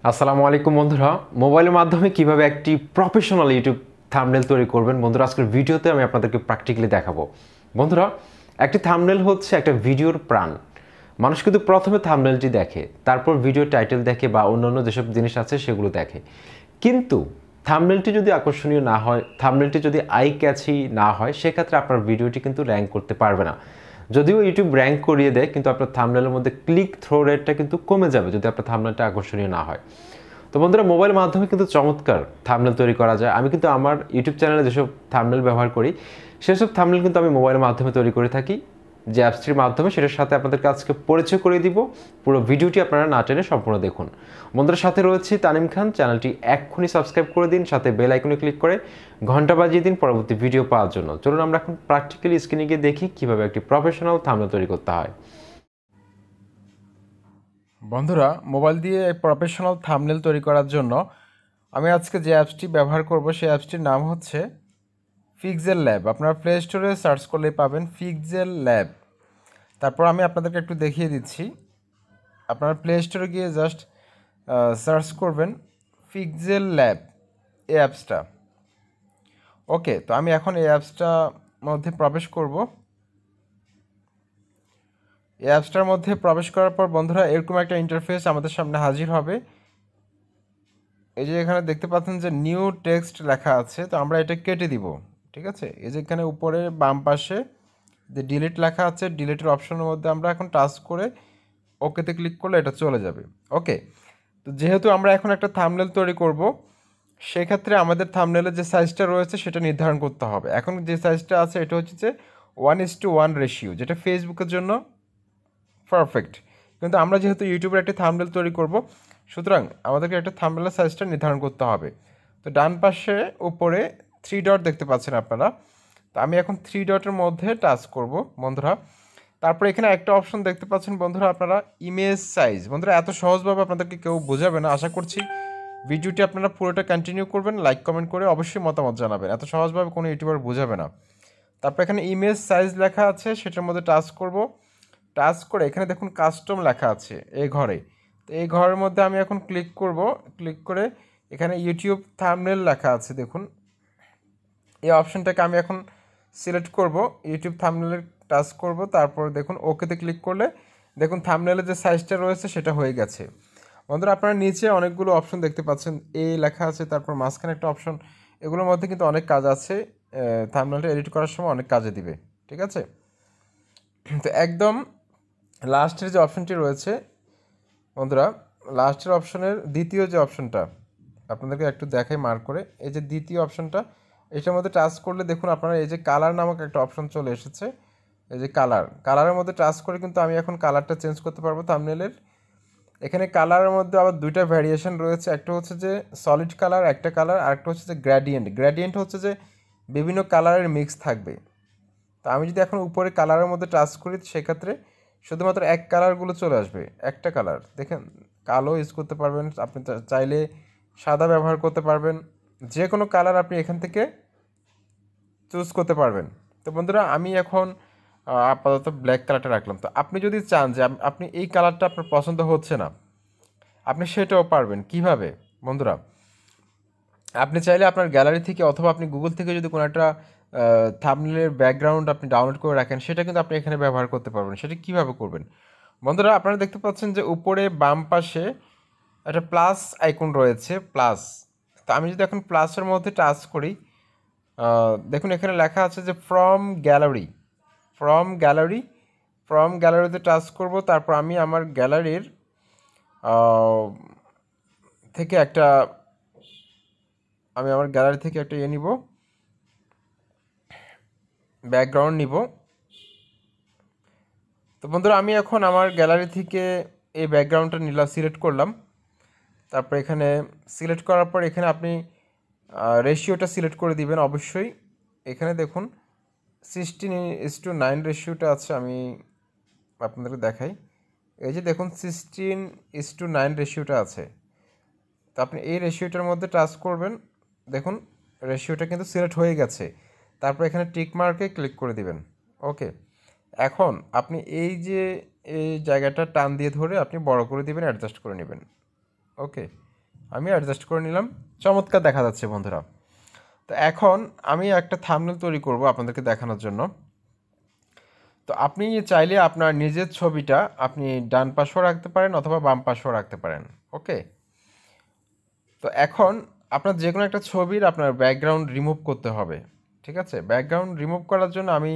আসসালামু আলাইকুম বন্ধুরা, মোবাইলের মাধ্যমে কিভাবে একটি প্রফেশনাল ইউটিউব থাম্বনেল তৈরি করবেন বন্ধুরা, আজকের ভিডিওতে আমি আপনাদেরকে প্র্যাকটিক্যালি দেখাবো। বন্ধুরা, একটি থাম্বনেল হচ্ছে একটা ভিডিওর প্রাণ। মানুষ কিন্তু প্রথমে থাম্বনেলটি দেখে, তারপর ভিডিও টাইটেল দেখে বা অন্যান্য যেসব জিনিস আছে সেগুলো দেখে। কিন্তু থাম্বনেলটি যদি আকর্ষণীয় না হয়, থাম্বনেলটি যদি আই ক্যাচি না হয়, সেক্ষেত্রে আপনার ভিডিওটি কিন্তু র্যাঙ্ক করতে পারবে না। যদিও ইউটিউব র্যাঙ্ক করিয়ে দেয়, কিন্তু আপনার থাম্বনেলের মধ্যে ক্লিক থ্রো রেটটা কিন্তু কমে যাবে যদি আপনার থাম্বনেলটা আকর্ষণীয় না হয়। তো বন্ধুরা, মোবাইলের মাধ্যমে কিন্তু চমৎকার থাম্বনেল তৈরি করা যায়। আমি কিন্তু আমার ইউটিউব চ্যানেলে যেসব থাম্বনেল ব্যবহার করি, সেসব থাম্বনেল কিন্তু আমি মোবাইলের মাধ্যমে তৈরি করে থাকি, যে অ্যাপসটির মাধ্যমে। সেটার সাথে আপনাদেরকে আজকে পরিচয় করে দিব। পুরো ভিডিওটি আপনারা না টেনে সম্পূর্ণ দেখুন। বন্ধুদের সাথে রয়েছে তানিম খান। চ্যানেলটি এক্ষুনি সাবস্ক্রাইব করে দিন, সাথে বেল আইকনে ক্লিক করে ঘন্টা বাজিয়ে দিন পরবর্তী ভিডিও পাওয়ার জন্য। চলুন আমরা এখন প্র্যাকটিক্যালি স্ক্রিনে গিয়ে দেখি কীভাবে একটি প্রফেশনাল থাম্বনেল তৈরি করতে হয়। বন্ধুরা, মোবাইল দিয়ে প্রফেশনাল থাম্বনেল তৈরি করার জন্য আমি আজকে যে অ্যাপসটি ব্যবহার করব সেই অ্যাপসটির নাম হচ্ছে পিক্সেল ল্যাব। আপনারা প্লে স্টোরে সার্চ করলেই পাবেন পিক্সেল ল্যাব। তারপর আমি আপনাদেরকে একটু দেখিয়ে দিচ্ছি। আপনারা প্লে স্টোরে গিয়ে জাস্ট সার্চ করবেন পিক্সেল ল্যাব, এই অ্যাপসটা। ওকে, তো আমি এখন এই অ্যাপসটার মধ্যে প্রবেশ করব। এই অ্যাপসটার মধ্যে প্রবেশ করার পর বন্ধুরা, এরকম একটা ইন্টারফেস আমাদের সামনে হাজির হবে। এই যে এখানে দেখতে পাচ্ছেন যে নিউ টেক্সট লেখা আছে, তো আমরা এটা কেটে দিব। ঠিক আছে, এই যে এখানে উপরে বাম পাশে যে ডিলিট লেখা আছে, ডিলিটের অপশনের মধ্যে আমরা এখন টাচ করে ওকেতে ক্লিক করলে এটা চলে যাবে। ওকে, তো যেহেতু আমরা এখন একটা থাম্বনেল তৈরি করব, সেক্ষেত্রে আমাদের থাম্বনেলের যে সাইজটা রয়েছে সেটা নির্ধারণ করতে হবে। এখন যে সাইজটা আছে এটা হচ্ছে যে 1:1 রেশিও, যেটা ফেসবুকের জন্য পারফেক্ট। কিন্তু আমরা যেহেতু ইউটিউবের একটা থাম্বনেল তৈরি করব, সুতরাং আমাদেরকে একটা থাম্বনেলের সাইজটা নির্ধারণ করতে হবে। তো ডান পাশে উপরে 3 ডট দেখতে পাচ্ছেন আপনারা। তো আমি এখন 3 ডটের মধ্যে টাচ করব বন্ধুরা। তারপরে এখানে একটা অপশন দেখতে পাচ্ছেন বন্ধুরা আপনারা, ইমেজ সাইজ। বন্ধুরা, এত সহজভাবে আপনাদেরকে কেউ বোঝাবে না। আশা করছি ভিডিওটি আপনারা পুরোটা কন্টিনিউ করবেন, লাইক কমেন্ট করে অবশ্যই মতামত জানাবেন। এত সহজভাবে কোনো ইউটিউবার বোঝাবে না। তারপর এখানে ইমেজ সাইজ লেখা আছে, সেটার মধ্যে টাচ করব। টাচ করে এখানে দেখুন কাস্টম লেখা আছে এই ঘরে। তো এই ঘরের মধ্যে আমি এখন ক্লিক করব। ক্লিক করে এখানে ইউটিউব থাম্বনেল লেখা আছে, দেখুন এই অপশনটাকে আমি এখন সিলেক্ট করব। ইউটিউব থাম্বনেলে টাচ করব, তারপর দেখুন ওকেতে ক্লিক করলে দেখুন থাম্বনেলের যে সাইজটা রয়েছে সেটা হয়ে গেছে। বন্ধুরা, আপনারা নিচে অনেকগুলো অপশন দেখতে পাচ্ছেন, এ লেখা আছে, তারপর মাঝখানে একটা অপশন। এগুলোর মধ্যে কিন্তু অনেক কাজ আছে, থাম্বনেলটা এডিট করার সময় অনেক কাজে দিবে। ঠিক আছে, তো একদম লাস্টের যে অপশনটি রয়েছে বন্ধুরা, লাস্টের অপশনের দ্বিতীয় যে অপশনটা আপনাদেরকে একটু দেখাই মার্ক করে, এই যে দ্বিতীয় অপশনটা, এটার মধ্যে টাচ করলে দেখুন আপনারা এই যে কালার নামক একটা অপশন চলে এসেছে। এই যে কালারের মধ্যে টাচ করে কিন্তু আমি এখন কালারটা চেঞ্জ করতে পারবো থাম্বনেলের। এখানে কালারের মধ্যে আবার দুইটা ভ্যারিয়েশন রয়েছে, একটা হচ্ছে যে সলিড কালার একটা কালার, আর একটা হচ্ছে যে গ্রেডিয়েন্ট। গ্রেডিয়েন্ট হচ্ছে যে বিভিন্ন কালারের মিক্স থাকবে। তো আমি যদি এখন উপরে কালারের মধ্যে টাচ করি, সেক্ষেত্রে শুধুমাত্র এক কালারগুলো চলে আসবে, একটা কালার। দেখেন, কালো ইউজ করতে পারবেন, আপনি চাইলে সাদা ব্যবহার করতে পারবেন, যে কোনো কালার আপনি এখান থেকে চুজ করতে পারবেন। তো বন্ধুরা, আমি এখন আপাতত ব্ল্যাক কালারটা রাখলাম। তো আপনি যদি চান যে আপনি এই কালারটা আপনার পছন্দ হচ্ছে না, আপনি সেটাও পারবেন। কিভাবে বন্ধুরা, আপনি চাইলে আপনার গ্যালারি থেকে অথবা আপনি গুগল থেকে যদি কোনো একটা থাম্বনেলের ব্যাকগ্রাউন্ড আপনি ডাউনলোড করে রাখেন, সেটা কিন্তু আপনি এখানে ব্যবহার করতে পারবেন। সেটা কীভাবে করবেন বন্ধুরা, আপনারা দেখতে পাচ্ছেন যে উপরে বাম পাশে একটা প্লাস আইকন রয়েছে, প্লাস। তো আমি যদি এখন প্লাসের মধ্যে টাচ করি, দেখুন এখানে লেখা আছে যে from gallery. From gallery, from গ্যালারিতে টাচ করব। তারপর আমি আমার গ্যালারির থেকে একটা আমার গ্যালারি থেকে একটা নিব, ব্যাকগ্রাউন্ড নিব। তো বন্ধুরা, আমি এখন আমার গ্যালারি থেকে এই ব্যাকগ্রাউন্ডটা নিলাম, সিলেক্ট করলাম। তারপর এখানে সিলেক্ট করার পর এখানে আপনি রেশিওটা সিলেক্ট করে দিবেন অবশ্যই। এখানে দেখুন 16:9 রেশিওটা আছে, আমি আপনাদেরকে দেখাই। এই যে দেখুন 16:9 রেশিওটা আছে। তো আপনি এই রেশিওটার মধ্যে টাচ করবেন, দেখুন রেশিওটা কিন্তু সিলেক্ট হয়ে গেছে। তারপর এখানে টিক মার্কে ক্লিক করে দিবেন। ওকে, এখন আপনি এই যে এই জায়গাটা টান দিয়ে ধরে আপনি বড় করে দিবেন, অ্যাডজাস্ট করে নেবেন। ওকে, আমি অ্যাডজাস্ট করে নিলাম, চমৎকার দেখা যাচ্ছে বন্ধুরা। তো এখন আমি একটা থাম্বনেল তৈরি করব আপনাদেরকে দেখানোর জন্য। তো আপনি চাইলে আপনার নিজের ছবিটা আপনি ডান পাশেও রাখতে পারেন অথবা বাম পাশেও রাখতে পারেন। ওকে, তো এখন আপনার যে কোনো একটা ছবির আপনার ব্যাকগ্রাউন্ড রিমুভ করতে হবে। ঠিক আছে, ব্যাকগ্রাউন্ড রিমুভ করার জন্য আমি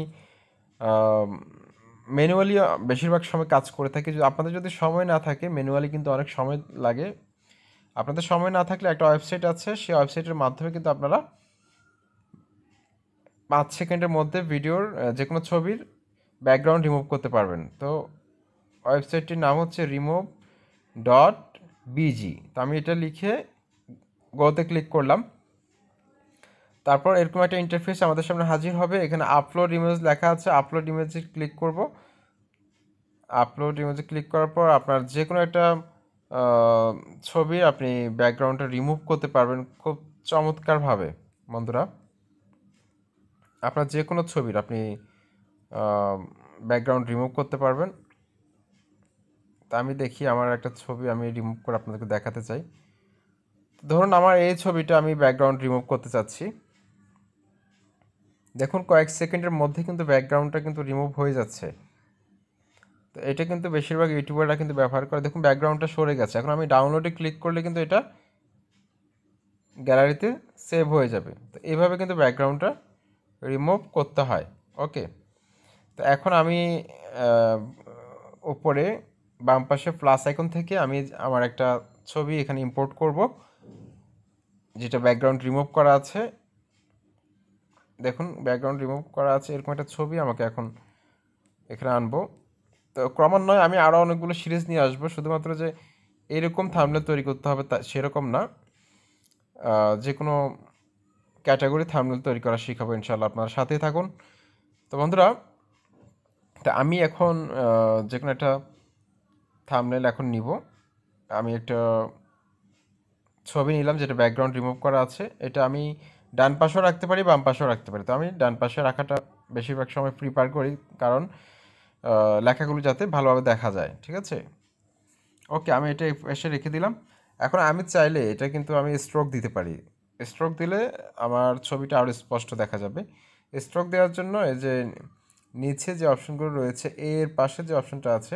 ম্যানুয়ালি বেশিরভাগ সময় কাজ করে থাকি। যদি আপনাদের যদি সময় না থাকে, ম্যানুয়ালি কিন্তু অনেক সময় লাগে। আপনাদের সময় না থাকলে একটা ওয়েবসাইট আছে, সেই ওয়েবসাইটের মাধ্যমে কিন্তু আপনারা 5 সেকেন্ডের মধ্যে ভিডিওর যে কোনো ছবির ব্যাকগ্রাউন্ড রিমুভ করতে পারবেন। তো ওয়েবসাইটটির নাম হচ্ছে remove.bg। তো আমি এটা লিখে গোতে ক্লিক করলাম। তারপর এরকম একটা ইন্টারফেস আমাদের সামনে হাজির হবে। এখানে আপলোড ইমেজ লেখা আছে, আপলোড ইমেজে ক্লিক করব। আপলোড ইমেজে ক্লিক করার পর আপনার যে কোনো একটা ছবির আপনি ব্যাকগ্রাউন্ডটা রিমুভ করতে পারবেন খুব চমৎকারভাবে বন্ধুরা। আপনার যে কোনো ছবির আপনি ব্যাকগ্রাউন্ড রিমুভ করতে পারবেন। তা আমি দেখি আমার একটা ছবি আমি রিমুভ করে আপনাদেরকে দেখাতে চাই। ধরুন আমার এই ছবিটা আমি ব্যাকগ্রাউন্ড রিমুভ করতে চাচ্ছি। দেখুন কয়েক সেকেন্ডের মধ্যে কিন্তু ব্যাকগ্রাউন্ডটা কিন্তু রিমুভ হয়ে যাচ্ছে। তো এটা কিন্তু বেশিরভাগ ইউটিউবাররা কিন্তু ব্যবহার করে। দেখুন ব্যাকগ্রাউন্ডটা সরে গেছে। এখন আমি ডাউনলোডে ক্লিক করলে কিন্তু এটা গ্যালারিতে সেভ হয়ে যাবে। তো এইভাবে কিন্তু ব্যাকগ্রাউন্ডটা রিমুভ করতে হয়। ওকে, তো এখন আমি উপরে বাম পাশে প্লাস আইকন থেকে আমি আমার একটা ছবি এখানে ইম্পোর্ট করব, যেটা ব্যাকগ্রাউন্ড রিমুভ করা আছে। দেখুন ব্যাকগ্রাউন্ড রিমুভ করা আছে, এরকম একটা ছবি আমাকে এখন এখানে আনবো। তো ক্রমান্বয়ে আমি আরও অনেকগুলো সিরিজ নিয়ে আসবো, শুধুমাত্র যে এরকম থাম্বনেল তৈরি করতে হবে তা সেরকম না। যে কোনো ক্যাটাগরি থাম্বনেল তৈরি করা শিখাবো ইনশাল্লাহ, আপনারা সাথেই থাকুন। তো বন্ধুরা, তা আমি এখন যে কোনো একটা থাম্বনেল এখন নিব। আমি একটা ছবি নিলাম যেটা ব্যাকগ্রাউন্ড রিমুভ করা আছে। এটা আমি ডান পাশেও রাখতে পারি, বাম পাশেও রাখতে পারি। তো আমি ডান পাশে রাখাটা বেশিরভাগ সময় প্রিফার করি, কারণ লেখাগুলো যাতে ভালোভাবে দেখা যায়। ঠিক আছে, ওকে, আমি এটা এসে রেখে দিলাম। এখন আমি চাইলে এটা কিন্তু আমি স্ট্রোক দিতে পারি। স্ট্রোক দিলে আমার ছবিটা আরও স্পষ্ট দেখা যাবে। স্ট্রোক দেওয়ার জন্য এই যে নিচে যে অপশনগুলো রয়েছে, এর পাশে যে অপশনটা আছে,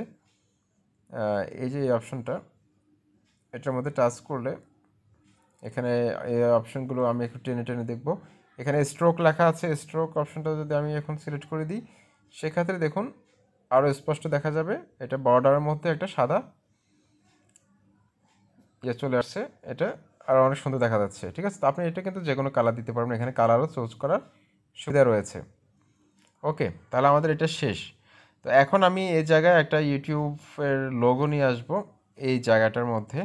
এই যে এই অপশনটা, এটার মধ্যে টাচ করলে এখানে এই অপশনগুলো আমি একটু টেনে টেনে দেখব। এখানে স্ট্রোক লেখা আছে, স্ট্রোক অপশনটা যদি আমি এখন সিলেক্ট করে দিই, সেক্ষেত্রে দেখুন আরও স্পষ্ট দেখা যাবে। এটা বর্ডারের মধ্যে একটা সাদা চলে আসছে, এটা আরও অনেক সুন্দর দেখা যাচ্ছে। ঠিক আছে, তো আপনি এটা কিন্তু যে কোনো কালার দিতে পারবেন, এখানে কালারও চুজ করার সুবিধা রয়েছে। ওকে, তাহলে আমাদের এটা শেষ। তো এখন আমি এই জায়গায় একটা ইউটিউবের লোগো নিয়ে আসব এই জায়গাটার মধ্যে।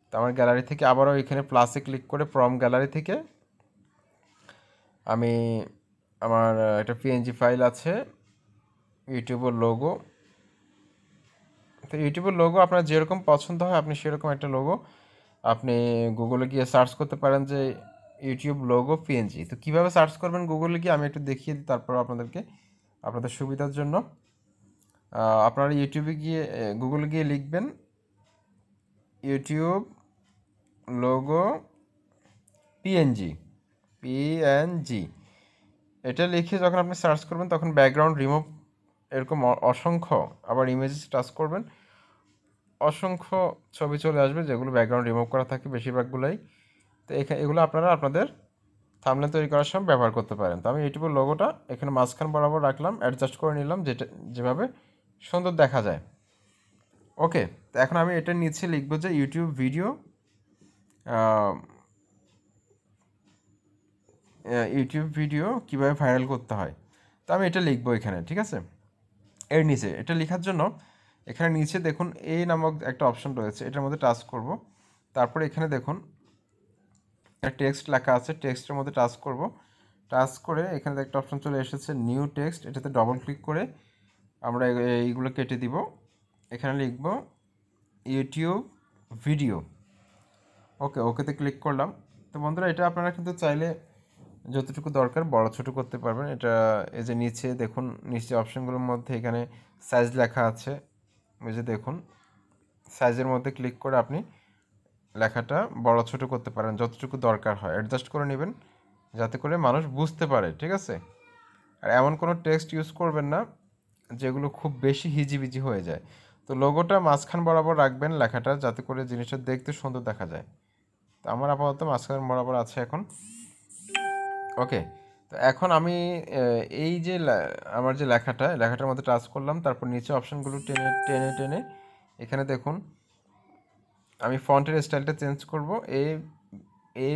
তো আমার গ্যালারি থেকে আবারও এখানে প্লাসে ক্লিক করে ফ্রম গ্যালারি থেকে আমি আমার একটা পিএনজি ফাইল আছে ইউটিউবের লোগো। তো ইউটিউবের লোগো আপনার যেরকম পছন্দ হয় আপনি সেরকম একটা লোগো আপনি গুগলে গিয়ে সার্চ করতে পারেন যে ইউটিউব লোগো পিএনজি। তো কীভাবে সার্চ করবেন গুগলে গিয়ে আমি একটু দেখিয়ে দিই তারপর আপনাদেরকে, আপনাদের সুবিধার জন্য। আপনারা ইউটিউবে গিয়ে গুগলে গিয়ে লিখবেন ইউটিউব লোগো পিএনজি, পিএনজি। এটা লিখে যখন আপনি সার্চ করবেন তখন ব্যাকগ্রাউন্ড রিমুভ এরকম অসংখ্য, আবার ইমেজেস টাচ করবেন, অসংখ্য ছবি চলে আসবে যেগুলো ব্যাকগ্রাউন্ড রিমুভ করা থাকে বেশিরভাগগুলোই। তো এগুলো আপনারা আপনাদের থাম্বনেল তৈরি করার সময় ব্যবহার করতে পারেন। তো আমি ইউটিউবের লোগোটা এখানে মাঝখান বরাবর রাখলাম, অ্যাডজাস্ট করে নিলাম যেটা যেভাবে সুন্দর দেখা যায়। ওকে, তো এখন আমি এটা নিচে লিখবো যে ইউটিউব ভিডিও কীভাবে ভাইরাল করতে হয়। তো আমি এটা লিখবো এখানে। ঠিক আছে, এর নিচে এটা লেখার জন্য এখানে নিচে দেখুন এ নামক একটা অপশন রয়েছে, এটার মধ্যে টাচ করব। তারপরে এখানে দেখুন টেক্সট লেখা আছে, টেক্সটের মধ্যে টাচ করব। টাচ করে এখানে একটা অপশন চলে এসেছে নিউ টেক্সট, এটাতে ডবল ক্লিক করে আমরা এইগুলো কেটে দিব। এখানে লিখব ইউটিউব ভিডিও। ওকে, ওকেতে ক্লিক করলাম। তো বন্ধুরা, এটা আপনারা কিন্তু চাইলে যতটুকু দরকার বড় ছোট করতে পারবেন। এটা এই যে নিচে দেখুন, নিচে অপশনগুলোর মধ্যে এখানে সাইজ লেখা আছে, এই যে দেখুন সাইজের মধ্যে ক্লিক করে আপনি লেখাটা বড় ছোট করতে পারেন, যতটুকু দরকার হয় অ্যাডজাস্ট করে নেবেন যাতে করে মানুষ বুঝতে পারে, ঠিক আছে? আর এমন কোনো টেক্সট ইউজ করবেন না যেগুলো খুব বেশি হিজিবিজি হয়ে যায়। তো লোগোটা মাঝখান বরাবর রাখবেন লেখাটা, যাতে করে জিনিসটা দেখতে সুন্দর দেখা যায়। তো আমার আপাতত মাঝখান বরাবর আছে এখন। ওকে, তো এখন আমি এই যে আমার যে লেখাটার মধ্যে টাচ করলাম, তারপর নিচে অপশনগুলো টেনে টেনে টেনে এখানে দেখুন আমি ফন্টের স্টাইলটা চেঞ্জ করব।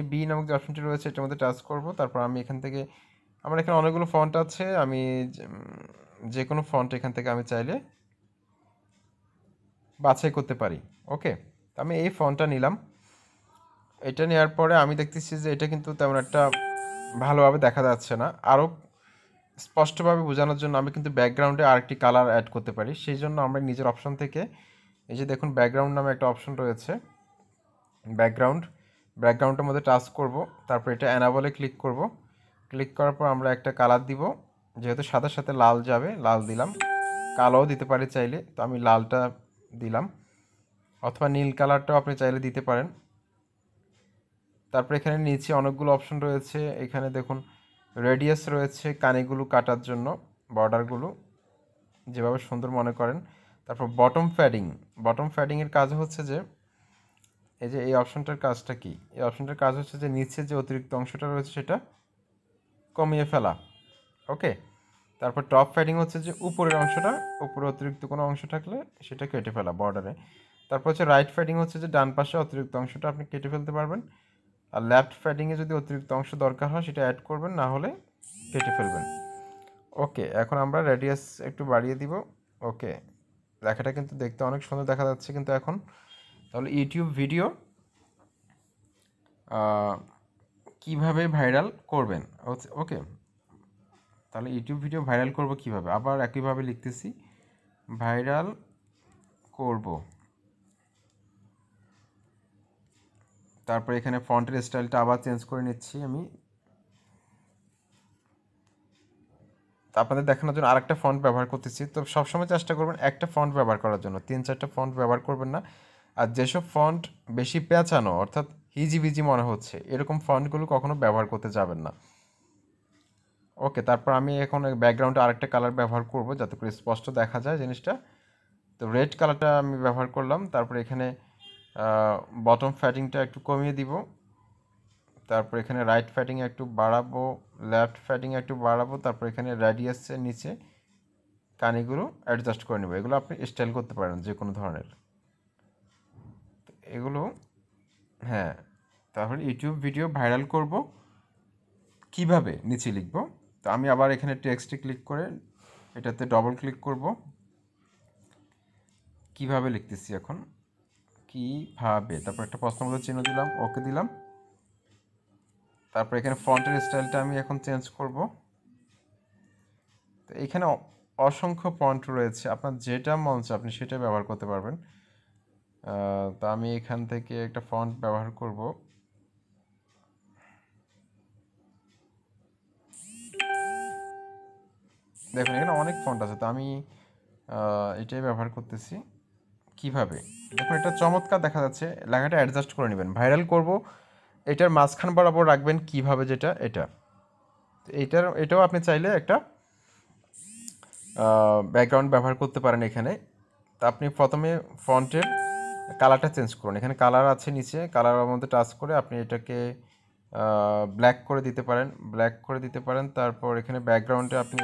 বি নামক যে অপশনটি রয়েছে এটার মধ্যে টাচ করব। তারপর আমি এখান থেকে, আমার এখানে অনেকগুলো ফন্ট আছে, আমি যে কোনো ফন্ট এখান থেকে আমি চাইলে বাছাই করতে পারি। ওকে, তো আমি এই ফন্টটা নিলাম। এটা নেওয়ার পরে আমি দেখতেছি যে এটা কিন্তু তেমন একটা ভালোভাবে দেখা যাচ্ছে না। আরও স্পষ্টভাবে বোঝানোর জন্য আমি কিন্তু ব্যাকগ্রাউন্ডে আরেকটি কালার অ্যাড করতে পারি। সেই জন্য আমরা নিজের অপশন থেকে, এই যে দেখুন ব্যাকগ্রাউন্ড নামে একটা অপশন রয়েছে, ব্যাকগ্রাউন্ডের মধ্যে টাচ করব। তারপর এটা অ্যানাবলে ক্লিক করব। ক্লিক করার পর আমরা একটা কালার দিব, যেহেতু সাথে সাথে লাল যাবে, লাল দিলাম। কালোও দিতে পারি চাইলে, তো আমি লালটা দিলাম, অথবা নীল কালারটাও আপনি চাইলে দিতে পারেন। তারপর এখানে নিচে অনেকগুলো অপশন রয়েছে, এখানে দেখুন রেডিয়াস রয়েছে কানিগুলো কাটার জন্য, বর্ডারগুলো যেভাবে সুন্দর মনে করেন। তারপর বটম ফ্যাডিংয়ের কাজ হচ্ছে যে, এই যে এই অপশনটার কাজটা কি, এই অপশনটার কাজ হচ্ছে যে নিচে যে অতিরিক্ত অংশটা রয়েছে সেটা কমিয়ে ফেলা। ওকে, তারপর টপ ফ্যাডিং হচ্ছে যে উপরের অংশটা, উপরে অতিরিক্ত কোনো অংশ থাকলে সেটা কেটে ফেলা বর্ডারে। তারপর হচ্ছে রাইট ফ্যাডিং হচ্ছে যে ডান পাশে অতিরিক্ত অংশটা আপনি কেটে ফেলতে পারবেন। আর লেফট ফ্যাডিংয়ে যদি অতিরিক্ত অংশ দরকার হয় সেটা অ্যাড করবেন, না হলে কেটে ফেলবেন। ওকে, এখন আমরা রেডিয়াস একটু বাড়িয়ে দিব। ওকে, লেখাটা কিন্তু দেখতে অনেক সুন্দর দেখা যাচ্ছে কিন্তু এখন। তাহলে ইউটিউব ভিডিও কিভাবে ভাইরাল করবেন। ওকে, তাহলে ইউটিউব ভিডিও ভাইরাল করব কিভাবে, আবার একইভাবে লিখতেছি, ভাইরাল করব। তারপর এখানে ফন্টের স্টাইলটা আবার চেঞ্জ করে নিচ্ছি আমি, আপনাদের দেখানোর জন্য আরেকটা ফন্ট ব্যবহার করতেছি। তো সবসময় চেষ্টা করবেন একটা ফন্ট ব্যবহার করার জন্য, 3-4টা ফন্ট ব্যবহার করবেন না। আর যেসব ফন্ট বেশি পেঁচানো, অর্থাৎ হিজিবিজি মনে হচ্ছে, এরকম ফন্টগুলো কখনো ব্যবহার করতে যাবেন না। ওকে, তারপর আমি এখন ব্যাকগ্রাউন্ডে আরেকটা কালার ব্যবহার করব যাতে করে স্পষ্ট দেখা যায় জিনিসটা। তো রেড কালারটা আমি ব্যবহার করলাম। তারপর এখানে বটম ফ্যাডিংটা একটু কমিয়ে দিব। তারপর এখানে রাইট ফ্যাডিং একটু বাড়াবো, লেফট ফ্যাডিং একটু বাড়াবো। তারপর এখানে রেডিয়াসের নিচে কানিগুলো অ্যাডজাস্ট করে নেব। এগুলো আপনি স্টাইল করতে পারেন যে কোনো ধরনের, এগুলো। হ্যাঁ, তাহলে ইউটিউব ভিডিও ভাইরাল করব কিভাবে নিচে লিখব। তো আমি আবার এখানে টেক্সটে ক্লিক করে এটাতে ডবল ক্লিক করব। কিভাবে লিখতেছি এখন, কিভাবে, তারপর একটা প্রশ্নবোধক চিহ্ন দিলাম, ওকে দিলাম। তারপর এখানে ফন্টের স্টাইলটা আমি এখন চেঞ্জ করব। তো এখানে অসংখ্য ফন্ট রয়েছে, আপনার যেটা মন চায় আপনি সেটা ব্যবহার করতে পারবেন। তো আমি এখান থেকে একটা ফন্ট ব্যবহার করব। দেখুন এখানে অনেক ফন্ট আছে, তো আমি এটাই ব্যবহার করতেছি। কিভাবে, দেখুন এটা চমৎকার দেখা যাচ্ছে, লেখাটা অ্যাডজাস্ট করে নেবেন। ভাইরাল করব, এটার মাঝখান বরাবর রাখবেন কিভাবে, যেটা এটা, তো এটাও আপনি চাইলে একটা ব্যাকগ্রাউন্ড ব্যবহার করতে পারেন এখানে। তা আপনি প্রথমে ফন্টের কালারটা চেঞ্জ করুন, এখানে কালার আছে নিচে, কালারের মধ্যে টাচ করে আপনি এটাকে ব্ল্যাক করে দিতে পারেন। তারপর এখানে ব্যাকগ্রাউন্ডে আপনি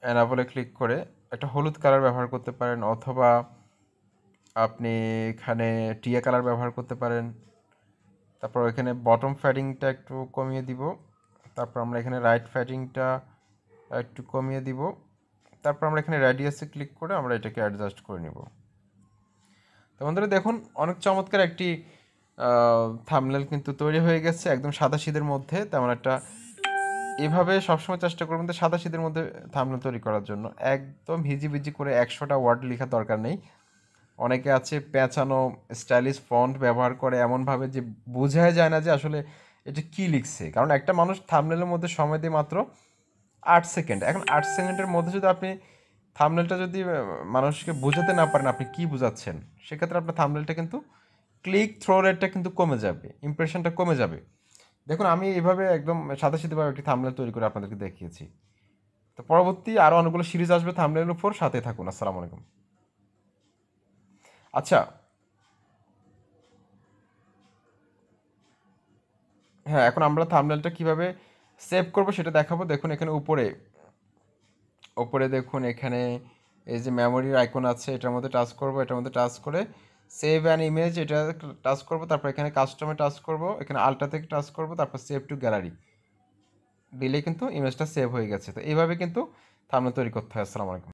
অ্যানাবলে ক্লিক করে একটা হলুদ কালার ব্যবহার করতে পারেন, অথবা আপনি এখানে টিয়া কালার ব্যবহার করতে পারেন। তারপর এখানে বটম ফ্যাডিংটা একটু কমিয়ে দিব। তারপর আমরা এখানে রাইট ফ্যাডিংটা একটু কমিয়ে দিব। তারপর আমরা এখানে রেডিয়াসে ক্লিক করে আমরা এটাকে অ্যাডজাস্ট করে নিব। তো বন্ধুরা দেখুন অনেক চমৎকার একটি থাম্বনেল কিন্তু তৈরি হয়ে গেছে, একদম সাদাসিধের মধ্যে। তেমন একটা, এভাবে সবসময় চেষ্টা করবেন তো সাদাসিধের মধ্যে থাম্বনেল তৈরি করার জন্য, একদম হিজিবিজি করে 100টা ওয়ার্ড লেখার দরকার নেই। অনেকে আছে পেঁচানো স্টাইলিশ ফন্ট ব্যবহার করে এমনভাবে যে বোঝাই যায় না যে আসলে এটা কী লিখছে। কারণ একটা মানুষ থাম্বনেলের মধ্যে সময় দিয়ে মাত্র 8 সেকেন্ড। এখন 8 সেকেন্ডের মধ্যে যদি আপনি থাম্বনেলটা যদি মানুষকে বোঝাতে না পারেন আপনি কী বোঝাচ্ছেন, সেক্ষেত্রে আপনার থাম্বনেলটা কিন্তু ক্লিক থ্রো রেটটা কিন্তু কমে যাবে, ইমপ্রেশনটা কমে যাবে। দেখুন আমি এইভাবে একদম সাদাসিধেভাবে একটি থাম্বনেল তৈরি করে আপনাদেরকে দেখিয়েছি। তো পরবর্তী আরও অনেকগুলো সিরিজ আসবে থাম্বনেলের উপর, সাথে থাকুন। আসসালামু আলাইকুম। আচ্ছা, হ্যাঁ, এখন আমরা থাম্বনেলটা কিভাবে সেভ করব সেটা দেখাবো। দেখুন এখানে উপরে উপরে দেখুন এখানে এই যে মেমোরির আইকন আছে, এটার মধ্যে টাচ করব, এটার মধ্যে টাচ করে সেভ অ্যান ইমেজ এটা টাচ করব, তারপর এখানে কাস্টমে টাচ করব, এখানে আলট্রা থেকে টাচ করব, তারপর সেভ টু গ্যালারি দিলে কিন্তু ইমেজটা সেভ হয়ে গেছে। তো এইভাবে কিন্তু থাম্বনেল তৈরি করতে হয়। আসসালামু আলাইকুম।